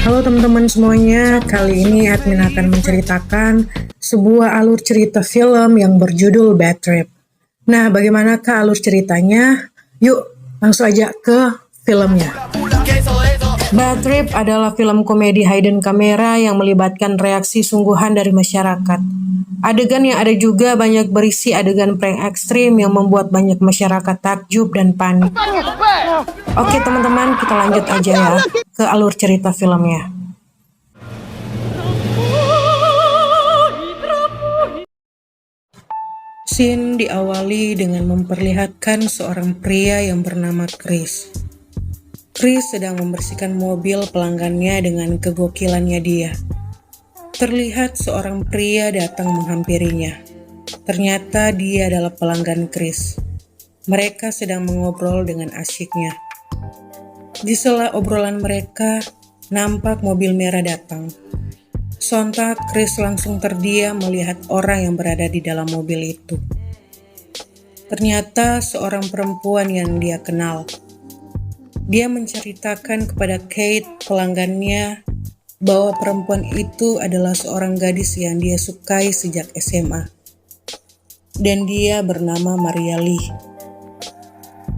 Halo teman-teman semuanya, kali ini admin akan menceritakan sebuah alur cerita film yang berjudul Bad Trip. Nah, bagaimanakah alur ceritanya? Yuk, langsung aja ke filmnya. Bad Trip adalah film komedi hidden camera yang melibatkan reaksi sungguhan dari masyarakat. Adegan yang ada juga banyak berisi adegan prank ekstrim yang membuat banyak masyarakat takjub dan panik. Oke teman-teman, kita lanjut aja ya ke alur cerita filmnya. Scene diawali dengan memperlihatkan seorang pria yang bernama Chris. Chris sedang membersihkan mobil pelanggannya dengan kegokilannya dia. Terlihat seorang pria datang menghampirinya. Ternyata dia adalah pelanggan Chris. Mereka sedang mengobrol dengan asyiknya. Di sela obrolan mereka, nampak mobil merah datang. Sontak Chris langsung terdiam melihat orang yang berada di dalam mobil itu. Ternyata seorang perempuan yang dia kenal. Dia menceritakan kepada Kate, pelanggannya, bahwa perempuan itu adalah seorang gadis yang dia sukai sejak SMA. Dan dia bernama Maria Lee.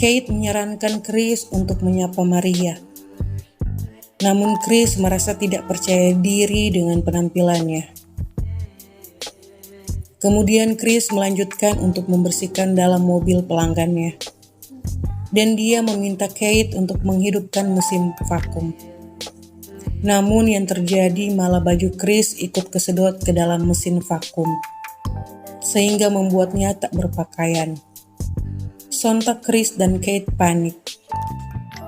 Kate menyarankan Chris untuk menyapa Maria. Namun Chris merasa tidak percaya diri dengan penampilannya. Kemudian Chris melanjutkan untuk membersihkan dalam mobil pelanggannya. Dan dia meminta Kate untuk menghidupkan mesin vakum. Namun yang terjadi malah baju Chris ikut kesedot ke dalam mesin vakum. Sehingga membuatnya tak berpakaian. Sontak Chris dan Kate panik.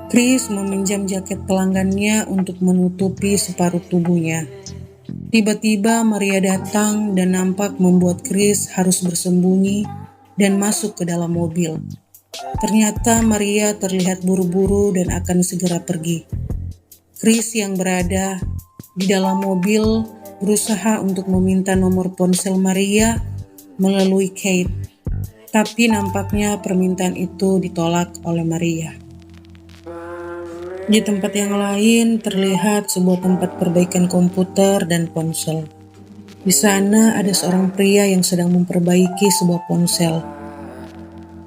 Chris meminjam jaket pelanggannya untuk menutupi separuh tubuhnya. Tiba-tiba Maria datang dan nampak membuat Chris harus bersembunyi dan masuk ke dalam mobil. Ternyata Maria terlihat buru-buru dan akan segera pergi. Chris yang berada di dalam mobil berusaha untuk meminta nomor ponsel Maria melalui Kate. Tapi nampaknya permintaan itu ditolak oleh Maria. Di tempat yang lain terlihat sebuah tempat perbaikan komputer dan ponsel. Di sana ada seorang pria yang sedang memperbaiki sebuah ponsel.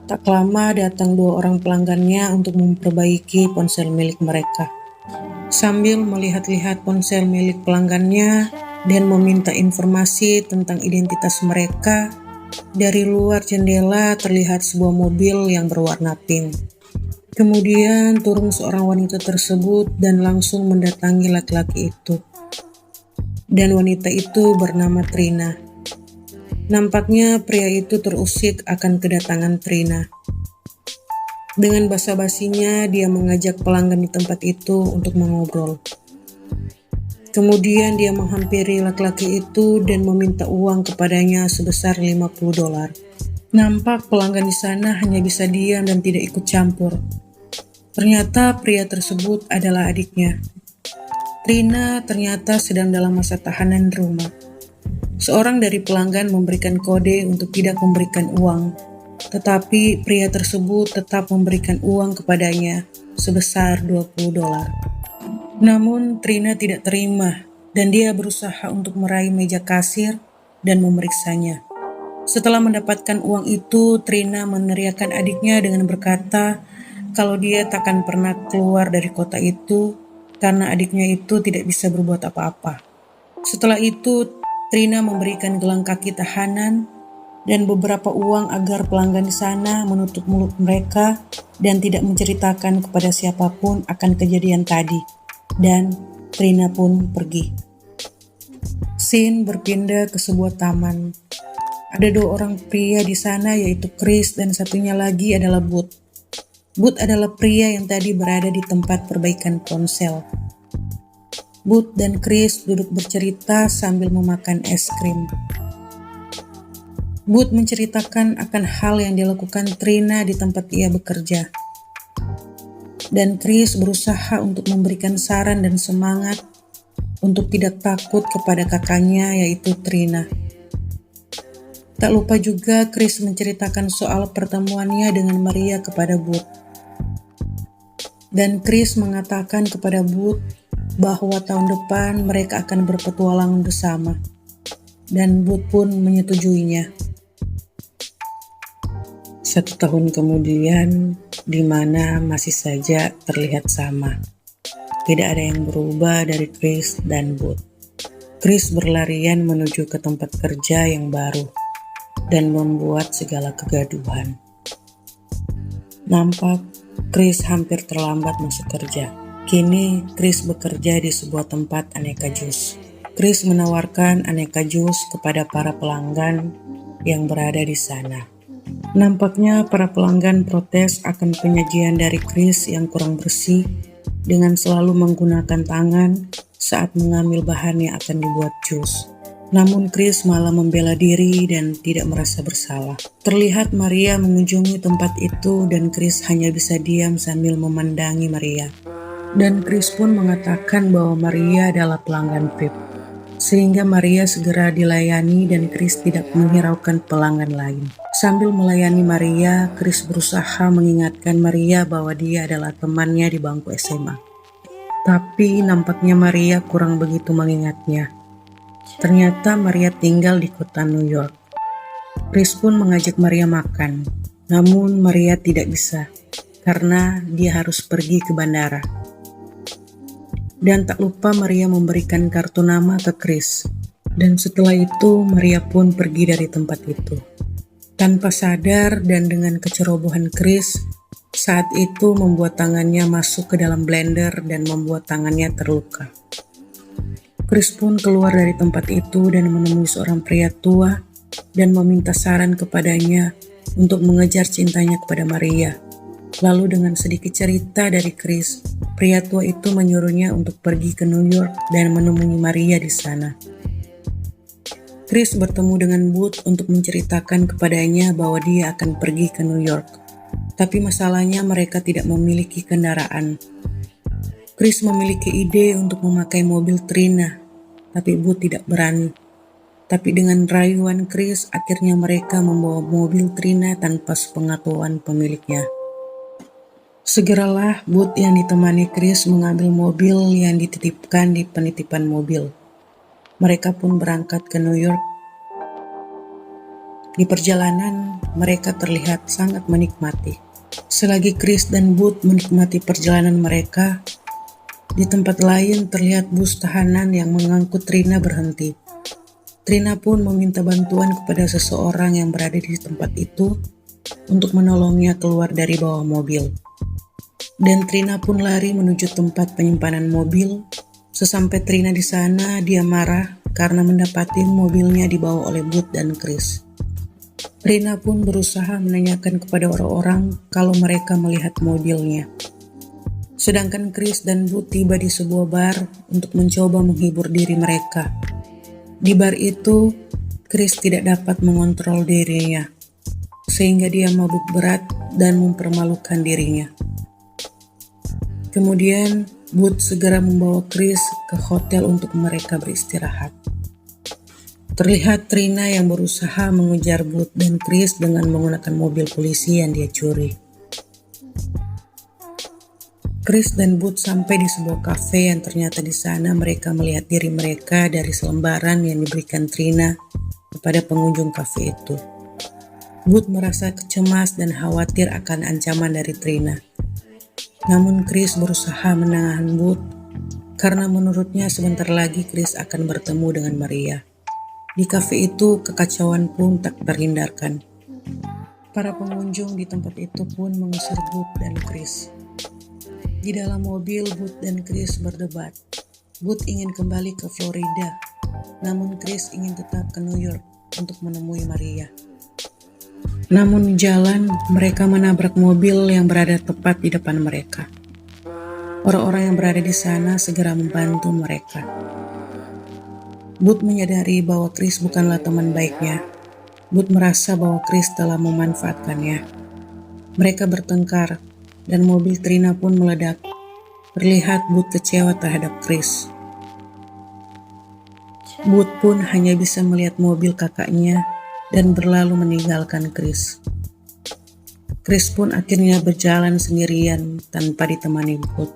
Tak lama datang dua orang pelanggannya untuk memperbaiki ponsel milik mereka. Sambil melihat-lihat ponsel milik pelanggannya dan meminta informasi tentang identitas mereka, dari luar jendela terlihat sebuah mobil yang berwarna pink. Kemudian turun seorang wanita tersebut dan langsung mendatangi laki-laki itu. Dan wanita itu bernama Trina. Nampaknya pria itu terusik akan kedatangan Trina. Dengan basa-basinya dia mengajak pelanggan di tempat itu untuk mengobrol. Kemudian dia menghampiri laki-laki itu dan meminta uang kepadanya sebesar $50. Nampak pelanggan di sana hanya bisa diam dan tidak ikut campur. Ternyata pria tersebut adalah adiknya. Trina ternyata sedang dalam masa tahanan rumah. Seorang dari pelanggan memberikan kode untuk tidak memberikan uang, tetapi pria tersebut tetap memberikan uang kepadanya sebesar $20. Namun Trina tidak terima dan dia berusaha untuk meraih meja kasir dan memeriksanya. Setelah mendapatkan uang itu, Trina meneriakkan adiknya dengan berkata kalau dia takkan pernah keluar dari kota itu karena adiknya itu tidak bisa berbuat apa-apa. Setelah itu, Trina memberikan gelang kaki tahanan dan beberapa uang agar pelanggan di sana menutup mulut mereka dan tidak menceritakan kepada siapapun akan kejadian tadi. Dan Trina pun pergi. Scene berpindah ke sebuah taman. Ada dua orang pria di sana yaitu Chris dan satunya lagi adalah Bud. Bud adalah pria yang tadi berada di tempat perbaikan ponsel. Bud dan Chris duduk bercerita sambil memakan es krim. Bud menceritakan akan hal yang dilakukan Trina di tempat ia bekerja. Dan Chris berusaha untuk memberikan saran dan semangat untuk tidak takut kepada kakaknya yaitu Trina. Tak lupa juga Chris menceritakan soal pertemuannya dengan Maria kepada Bud. Dan Chris mengatakan kepada Bud bahwa tahun depan mereka akan berpetualang bersama, dan Booth pun menyetujuinya. 1 tahun kemudian, di mana masih saja terlihat sama. Tidak ada yang berubah dari Chris dan Booth. Chris berlarian menuju ke tempat kerja yang baru dan membuat segala kegaduhan. Nampak Chris hampir terlambat masuk kerja. Kini Chris bekerja di sebuah tempat aneka jus. Chris menawarkan aneka jus kepada para pelanggan yang berada di sana. Nampaknya para pelanggan protes akan penyajian dari Chris yang kurang bersih dengan selalu menggunakan tangan saat mengambil bahan yang akan dibuat jus. Namun Chris malah membela diri dan tidak merasa bersalah. Terlihat Maria mengunjungi tempat itu dan Chris hanya bisa diam sambil memandangi Maria. Dan Chris pun mengatakan bahwa Maria adalah pelanggan VIP. Sehingga Maria segera dilayani dan Chris tidak menghiraukan pelanggan lain. Sambil melayani Maria, Chris berusaha mengingatkan Maria bahwa dia adalah temannya di bangku SMA. Tapi nampaknya Maria kurang begitu mengingatnya. Ternyata Maria tinggal di kota New York. Chris pun mengajak Maria makan, namun Maria tidak bisa karena dia harus pergi ke bandara. Dan tak lupa Maria memberikan kartu nama ke Chris. Dan setelah itu Maria pun pergi dari tempat itu. Tanpa sadar dan dengan kecerobohan Chris, saat itu membuat tangannya masuk ke dalam blender dan membuat tangannya terluka. Chris pun keluar dari tempat itu dan menemui seorang pria tua dan meminta saran kepadanya untuk mengejar cintanya kepada Maria. Lalu dengan sedikit cerita dari Chris, pria tua itu menyuruhnya untuk pergi ke New York dan menemui Maria di sana. Chris bertemu dengan Booth untuk menceritakan kepadanya bahwa dia akan pergi ke New York. Tapi masalahnya mereka tidak memiliki kendaraan. Chris memiliki ide untuk memakai mobil Trina, tapi Booth tidak berani. Tapi dengan rayuan Chris, akhirnya mereka membawa mobil Trina tanpa sepengetahuan pemiliknya. Segeralah Booth yang ditemani Chris mengambil mobil yang dititipkan di penitipan mobil. Mereka pun berangkat ke New York. Di perjalanan, mereka terlihat sangat menikmati. Selagi Chris dan Booth menikmati perjalanan mereka, di tempat lain terlihat bus tahanan yang mengangkut Trina berhenti. Trina pun meminta bantuan kepada seseorang yang berada di tempat itu untuk menolongnya keluar dari bawah mobil. Dan Trina pun lari menuju tempat penyimpanan mobil. Sesampai Trina di sana, dia marah karena mendapati mobilnya dibawa oleh Booth dan Chris. Trina pun berusaha menanyakan kepada orang-orang kalau mereka melihat mobilnya. Sedangkan Chris dan Booth tiba di sebuah bar untuk mencoba menghibur diri mereka. Di bar itu, Chris tidak dapat mengontrol dirinya, sehingga dia mabuk berat dan mempermalukan dirinya. Kemudian, Booth segera membawa Chris ke hotel untuk mereka beristirahat. Terlihat Trina yang berusaha mengejar Booth dan Chris dengan menggunakan mobil polisi yang dia curi. Chris dan Booth sampai di sebuah kafe yang ternyata di sana mereka melihat diri mereka dari selembaran yang diberikan Trina kepada pengunjung kafe itu. Booth merasa cemas dan khawatir akan ancaman dari Trina. Namun Chris berusaha menahan Booth karena menurutnya sebentar lagi Chris akan bertemu dengan Maria. Di kafe itu kekacauan pun tak terhindarkan. Para pengunjung di tempat itu pun mengusir Booth dan Chris. Di dalam mobil, Booth dan Chris berdebat. Booth ingin kembali ke Florida, namun Chris ingin tetap ke New York untuk menemui Maria. Namun di jalan, mereka menabrak mobil yang berada tepat di depan mereka. Orang-orang yang berada di sana segera membantu mereka. Booth menyadari bahwa Chris bukanlah teman baiknya. Booth merasa bahwa Chris telah memanfaatkannya. Mereka bertengkar, dan mobil Trina pun meledak. Terlihat Booth kecewa terhadap Chris. Booth pun hanya bisa melihat mobil kakaknya dan berlalu meninggalkan Chris. Chris pun akhirnya berjalan sendirian tanpa ditemani Booth.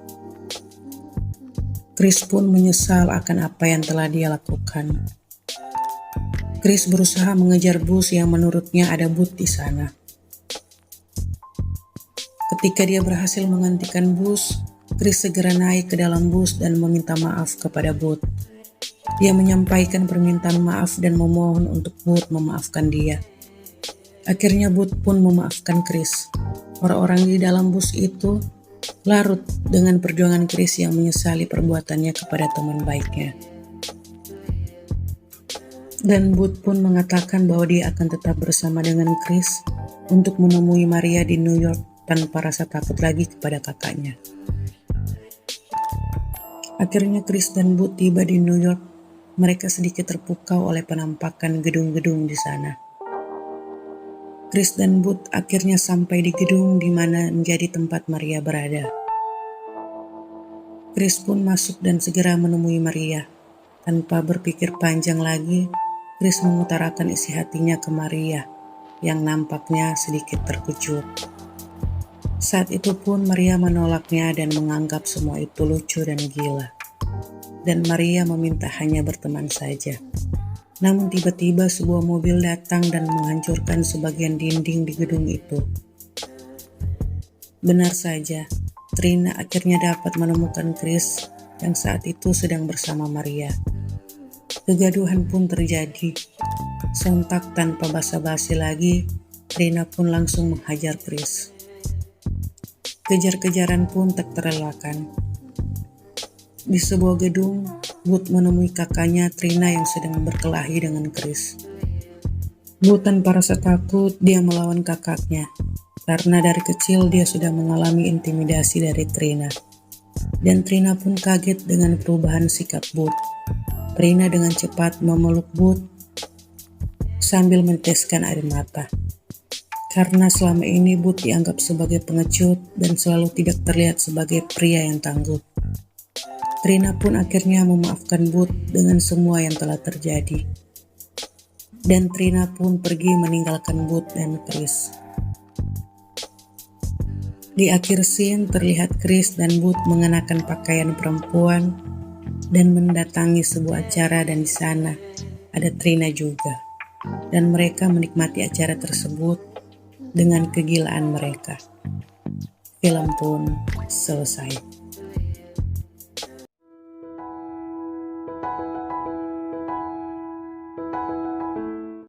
Chris pun menyesal akan apa yang telah dia lakukan. Chris berusaha mengejar bus yang menurutnya ada Booth di sana. Ketika dia berhasil menghentikan bus, Chris segera naik ke dalam bus dan meminta maaf kepada Booth. Dia menyampaikan permintaan maaf dan memohon untuk Booth memaafkan dia. Akhirnya Booth pun memaafkan Chris. Orang-orang di dalam bus itu larut dengan perjuangan Chris yang menyesali perbuatannya kepada teman baiknya. Dan Booth pun mengatakan bahwa dia akan tetap bersama dengan Chris untuk menemui Maria di New York tanpa rasa takut lagi kepada kakaknya. Akhirnya Chris dan Booth tiba di New York. Mereka sedikit terpukau oleh penampakan gedung-gedung di sana. Chris dan Booth akhirnya sampai di gedung di mana menjadi tempat Maria berada. Chris pun masuk dan segera menemui Maria. Tanpa berpikir panjang lagi, Chris mengutarakan isi hatinya ke Maria, yang nampaknya sedikit terkejut. Saat itu pun Maria menolaknya dan menganggap semua itu lucu dan gila. Dan Maria meminta hanya berteman saja. Namun tiba-tiba sebuah mobil datang dan menghancurkan sebagian dinding di gedung itu. Benar saja, Trina akhirnya dapat menemukan Chris yang saat itu sedang bersama Maria. Kegaduhan pun terjadi. Sontak tanpa basa-basi lagi, Trina pun langsung menghajar Chris. Kejar-kejaran pun tak terelakkan. Di sebuah gedung, Booth menemui kakaknya Trina yang sedang berkelahi dengan Chris. Booth tanpa rasa takut, dia melawan kakaknya. Karena dari kecil dia sudah mengalami intimidasi dari Trina. Dan Trina pun kaget dengan perubahan sikap Booth. Trina dengan cepat memeluk Booth sambil meneteskan air mata. Karena selama ini Booth dianggap sebagai pengecut dan selalu tidak terlihat sebagai pria yang tangguh. Trina pun akhirnya memaafkan Booth dengan semua yang telah terjadi. Dan Trina pun pergi meninggalkan Booth dan Chris. Di akhir scene terlihat Chris dan Booth mengenakan pakaian perempuan dan mendatangi sebuah acara dan di sana ada Trina juga. Dan mereka menikmati acara tersebut dengan kegilaan mereka. Film pun selesai.